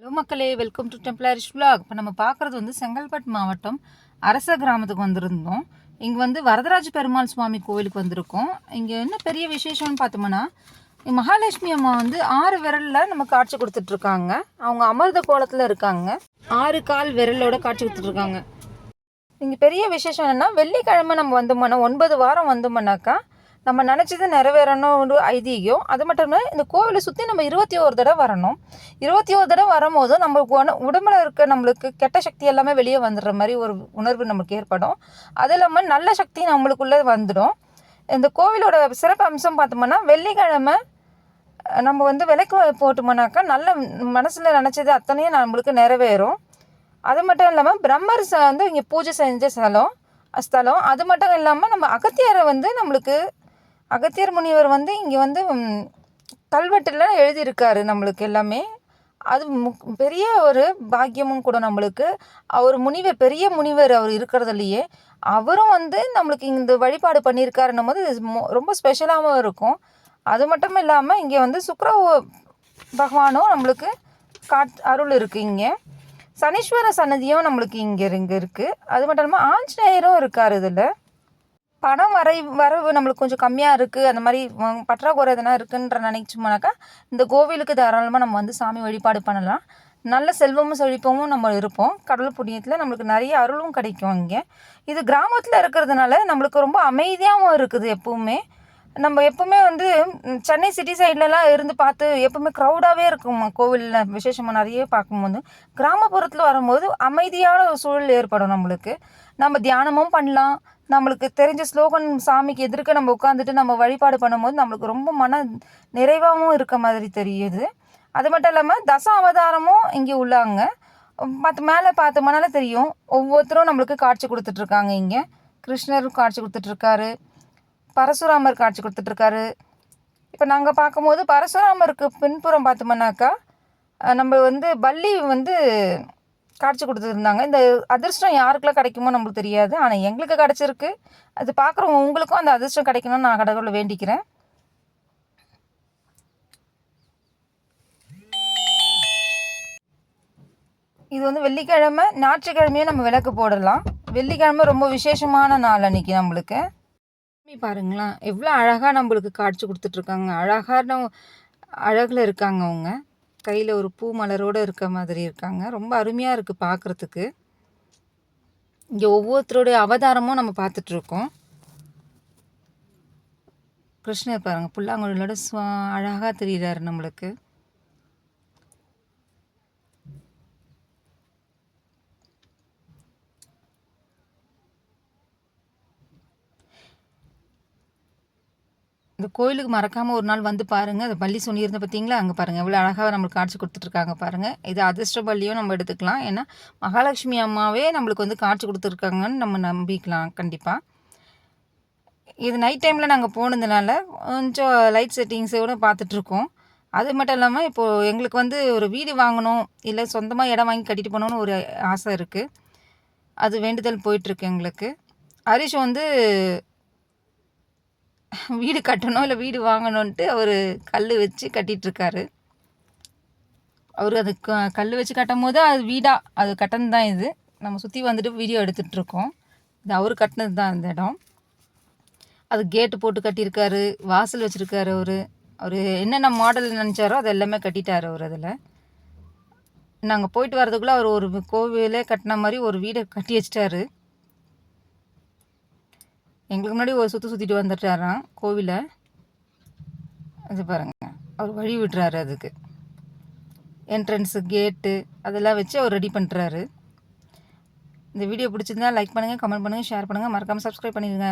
Hello மக்களே, welcome to டெம்ப்ளரிஷ் vlog. இப்போ நம்ம பார்க்குறது வந்து செங்கல்பட்டு மாவட்டம் அரச கிராமத்துக்கு வந்திருந்தோம். இங்கே வந்து வரதராஜ பெருமாள் சுவாமி கோவிலுக்கு வந்திருக்கோம். இங்கே என்ன பெரிய விசேஷம்னு பார்த்தோம்னா, மகாலட்சுமி அம்மா வந்து 6 விரலில் நமக்கு காட்சி கொடுத்துட்ருக்காங்க. அவங்க அமர்ந்த கோலத்தில் இருக்காங்க. 6 கால் விரலோட காட்சி கொடுத்துட்ருக்காங்க. இங்கே பெரிய விசேஷம் என்னென்னா, வெள்ளிக்கிழமை நம்ம வந்தோம்னா 9 வாரம் வந்தோம்னாக்கா நம்ம நினச்சது நிறைவேறணும் ஒரு ஐதீகம். அது மட்டும் இல்லை, இந்த கோவிலை சுற்றி நம்ம 21 தடவை வரணும். 21 தடவை வரும்போது நம்ம உடம்புல இருக்க நம்மளுக்கு கெட்ட சக்தி எல்லாமே வெளியே வந்துடுற மாதிரி ஒரு உணர்வு நமக்கு ஏற்படும். அது இல்லாமல் நல்ல சக்தி நம்மளுக்குள்ளே வந்துடும். இந்த கோவிலோட சிறப்பு அம்சம் பார்த்தோம்னா, வெள்ளிக்கிழமை நம்ம வந்து விளக்கு போட்டோம்னாக்கா நல்ல மனசில் நினச்சது அத்தனையும் நம்மளுக்கு நிறைவேறும். அது மட்டும் இல்லாமல் பிரம்மர் வந்து இங்கே பூஜை செஞ்ச ஸ்தலம். அது மட்டும் இல்லாமல் நம்ம அகத்தியரை வந்து நம்மளுக்கு அகத்தியர் முனிவர் வந்து இங்கே வந்து கல்வெட்டில் எழுதியிருக்காரு நம்மளுக்கு எல்லாமே. அது பெரிய ஒரு பாக்கியமும் கூட நம்மளுக்கு. அவர் முனிவர், பெரிய முனிவர் அவர் இருக்கிறதுலையே. அவரும் வந்து நம்மளுக்கு இந்த வழிபாடு பண்ணியிருக்காருன்னும் போது ரொம்ப ஸ்பெஷலாகவும் இருக்கும். அது மட்டும் இல்லாமல் இங்கே வந்து சுக்கிர பகவானும் நம்மளுக்கு அருள் இருக்குது. இங்கே சனீஸ்வர சன்னதியும் நம்மளுக்கு இங்கே இருக்குது. அது மட்டும் இல்லாமல் ஆஞ்சநேயரும் இருக்கார். இதில் பணம் வரவு நம்மளுக்கு கொஞ்சம் கம்மியாக இருக்குது, அந்த மாதிரி பற்றாக்குறை எதனா இருக்குன்ற நினைச்சோம்னாக்கா இந்த கோவிலுக்கு தாராளமாக நம்ம வந்து சாமி வழிபாடு பண்ணலாம். நல்ல செல்வமும் செழிப்பமும் நம்ம இருப்போம். கடவுள் புண்ணியத்தில் நம்மளுக்கு நிறைய அருளும் கிடைக்கும். இங்கே இது கிராமத்தில் இருக்கிறதுனால நம்மளுக்கு ரொம்ப அமைதியாகவும் இருக்குது. எப்போவுமே நம்ம எப்போவுமே வந்து சென்னை சிட்டி சைட்லலாம் இருந்து பார்த்து எப்போவுமே க்ரௌடாகவே இருக்கும். கோவிலில் விசேஷமாக நிறைய பார்க்கும்போது கிராமப்புறத்தில் வரும்போது அமைதியான ஒரு சூழல் ஏற்படும். நம்மளுக்கு நம்ம தியானமும் பண்ணலாம். நம்மளுக்கு தெரிஞ்ச ஸ்லோகன் சாமிக்கு எதிர்க்க நம்ம உட்காந்துட்டு நம்ம வழிபாடு பண்ணும்போது நம்மளுக்கு ரொம்ப மன நிறைவாகவும் இருக்க மாதிரி தெரியுது. அது மட்டும் இல்லாமல் அவதாரமும் இங்கே உள்ளாங்க. மேலே பார்த்தோம்னால தெரியும், ஒவ்வொருத்தரும் நம்மளுக்கு காட்சி கொடுத்துட்ருக்காங்க. இங்கே கிருஷ்ணரும் காட்சி கொடுத்துட்ருக்காரு, பரசுராமர் காட்சி கொடுத்துட்ருக்காரு. இப்போ நாங்கள் பார்க்கும்போது பரசுராமருக்கு பின்புறம் பார்த்தோம்னாக்கா நம்ம வந்து பல்லி வந்து காட்சி கொடுத்துருந்தாங்க. இந்த அதிர்ஷ்டம் யாருக்கெல்லாம் கிடைக்குமோ நம்மளுக்கு தெரியாது, ஆனால் எங்களுக்கு கிடச்சிருக்கு. அது பார்க்குறவங்க உங்களுக்கும் அந்த அதிர்ஷ்டம் கிடைக்கணும்னு நான் கடவுளை வேண்டிக்கிறேன். இது வந்து வெள்ளிக்கிழமை, ஞாயிற்றுக்கிழமையும் நம்ம விளக்கு போடலாம். வெள்ளிக்கிழமை ரொம்ப விசேஷமான நாள் அன்றைக்கி நம்மளுக்கு. பாருங்களேன் எவ்வளோ அழகாக நம்மளுக்கு காட்சி கொடுத்துட்ருக்காங்க. அழகில் இருக்காங்க. அவங்க கையில் ஒரு பூ மலரோடு இருக்க மாதிரி இருக்காங்க. ரொம்ப அருமையாக இருக்குது பார்க்குறதுக்கு. இங்கே ஒவ்வொருத்தருடைய அவதாரமும் நம்ம பார்த்துட்ருக்கோம். கிருஷ்ணர் பாருங்கள் புல்லாங்குழலோட அழகாக தெரிகிறாரு நம்மளுக்கு. இந்த கோயிலுக்கு மறக்காமல் ஒரு நாள் வந்து பாருங்கள். அந்த பள்ளி சொல்லியிருந்த பார்த்தீங்களா, அங்கே பாருங்கள் எவ்வளோ அழகாக நம்மளுக்கு காட்சி கொடுத்துட்ருக்காங்க பாருங்கள். இது அதிர்ஷ்ட பள்ளியும் நம்ம எடுத்துக்கலாம். ஏன்னா மகாலட்சுமி அம்மாவே நம்மளுக்கு வந்து காட்சி கொடுத்துருக்காங்கன்னு நம்ம நம்பிக்கலாம் கண்டிப்பாக. இது நைட் டைமில் நாங்கள் போனதுனால கொஞ்சம் லைட் செட்டிங்ஸோடு பார்த்துட்ருக்கோம். அது மட்டும் இல்லாமல் இப்போது எங்களுக்கு வந்து ஒரு வீடு வாங்கணும், இல்லை சொந்தமாக இடம் வாங்கி கட்டிட்டு போகணுன்னு ஒரு ஆசை இருக்குது. அது வேண்டுதல் போயிட்டுருக்கு எங்களுக்கு. ஹரிஷ் வந்து வீடு கட்டணும் இல்லை வீடு வாங்கணுன்ட்டு அவர் கல் வச்சு கட்டிகிட்ருக்காரு. அவர் அது கல் வச்சு கட்டும் போது அது வீடாக அது கட்டினது தான். இது நம்ம சுற்றி வந்துட்டு வீடியோ எடுத்துகிட்ருக்கோம். இது அவர் கட்டினது தான் இந்த இடம். அது கேட்டு போட்டு கட்டியிருக்காரு, வாசல் வச்சுருக்காரு. அவர் என்னென்ன மாடல் நினச்சாரோ அது எல்லாமே கட்டிட்டார் அவர். அதில் நாங்கள் போயிட்டு வரதுக்குள்ளே அவர் ஒரு கோவிலே கட்டின மாதிரி ஒரு வீடை கட்டி வச்சிட்டாரு. எங்களுக்கு முன்னாடி ஒரு சுற்றிட்டு வந்துட்டாராம் கோவிலை. அது பாருங்கள் அவர் வழி விடுறாரு. அதுக்கு என்ட்ரன்ஸு கேட்டு அதெல்லாம் வச்சு அவர் ரெடி பண்ணுறாரு. இந்த வீடியோ பிடிச்சிருந்தா லைக் பண்ணுங்கள், கமெண்ட் பண்ணுங்கள், ஷேர் பண்ணுங்கள், மறக்காமல் சப்ஸ்கிரைப் பண்ணிடுங்க.